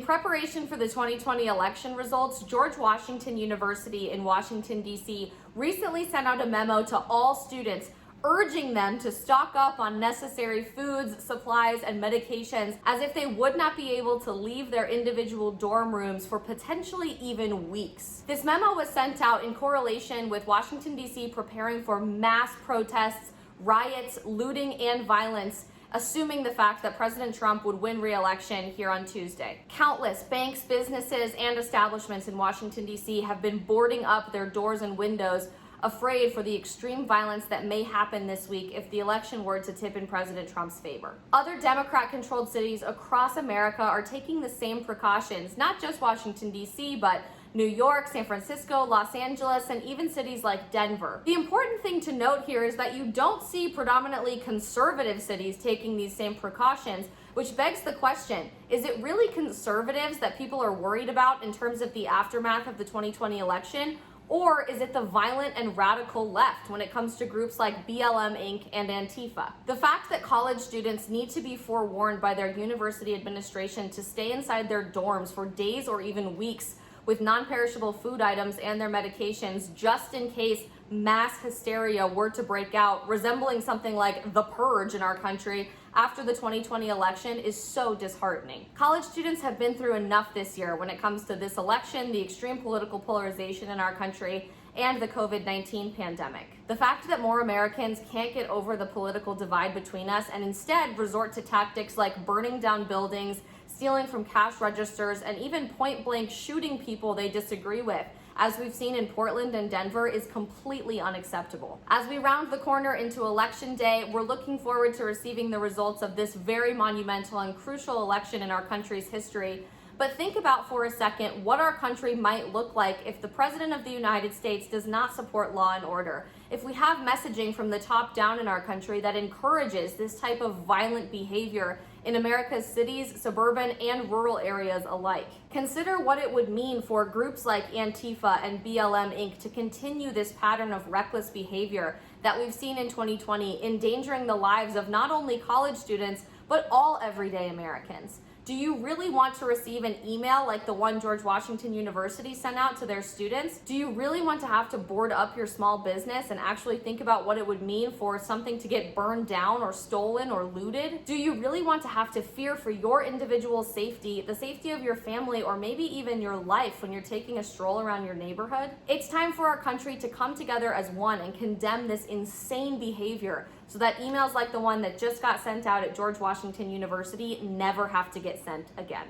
preparation for the 2020 election results, George Washington University in Washington, D.C. recently sent out a memo to all students urging them to stock up on necessary foods, supplies, and medications as if they would not be able to leave their individual dorm rooms for potentially even weeks. This memo was sent out in correlation with Washington, D.C. preparing for mass protests, riots, looting, and violence, assuming the fact that President Trump would win re-election here on Tuesday. Countless banks, businesses, and establishments in Washington, D.C. have been boarding up their doors and windows, afraid for the extreme violence that may happen this week if the election were to tip in President Trump's favor. Other Democrat-controlled cities across America are taking the same precautions, not just Washington, D.C., but New York, San Francisco, Los Angeles, and even cities like Denver. The important thing to note here is that you don't see predominantly conservative cities taking these same precautions, which begs the question, is it really conservatives that people are worried about in terms of the aftermath of the 2020 election? Or is it the violent and radical left when it comes to groups like BLM Inc. and Antifa? The fact that college students need to be forewarned by their university administration to stay inside their dorms for days or even weeks with non-perishable food items and their medications just in case mass hysteria were to break out, resembling something like the purge in our country after the 2020 election, is so disheartening. College students have been through enough this year when it comes to this election, the extreme political polarization in our country, and the COVID-19 pandemic. The fact that more Americans can't get over the political divide between us and instead resort to tactics like burning down buildings, stealing from cash registers, and even point-blank shooting people they disagree with, as we've seen in Portland and Denver, is completely unacceptable. As we round the corner into Election Day, we're looking forward to receiving the results of this very monumental and crucial election in our country's history. But think about for a second what our country might look like if the President of the United States does not support law and order. If we have messaging from the top down in our country that encourages this type of violent behavior in America's cities, suburban, and rural areas alike. Consider what it would mean for groups like Antifa and BLM Inc. to continue this pattern of reckless behavior that we've seen in 2020, endangering the lives of not only college students, but all everyday Americans. Do you really want to receive an email like the one George Washington University sent out to their students? Do you really want to have to board up your small business and actually think about what it would mean for something to get burned down or stolen or looted? Do you really want to have to fear for your individual safety, the safety of your family, or maybe even your life when you're taking a stroll around your neighborhood? It's time for our country to come together as one and condemn this insane behavior so that emails like the one that just got sent out at George Washington University never have to get sent again.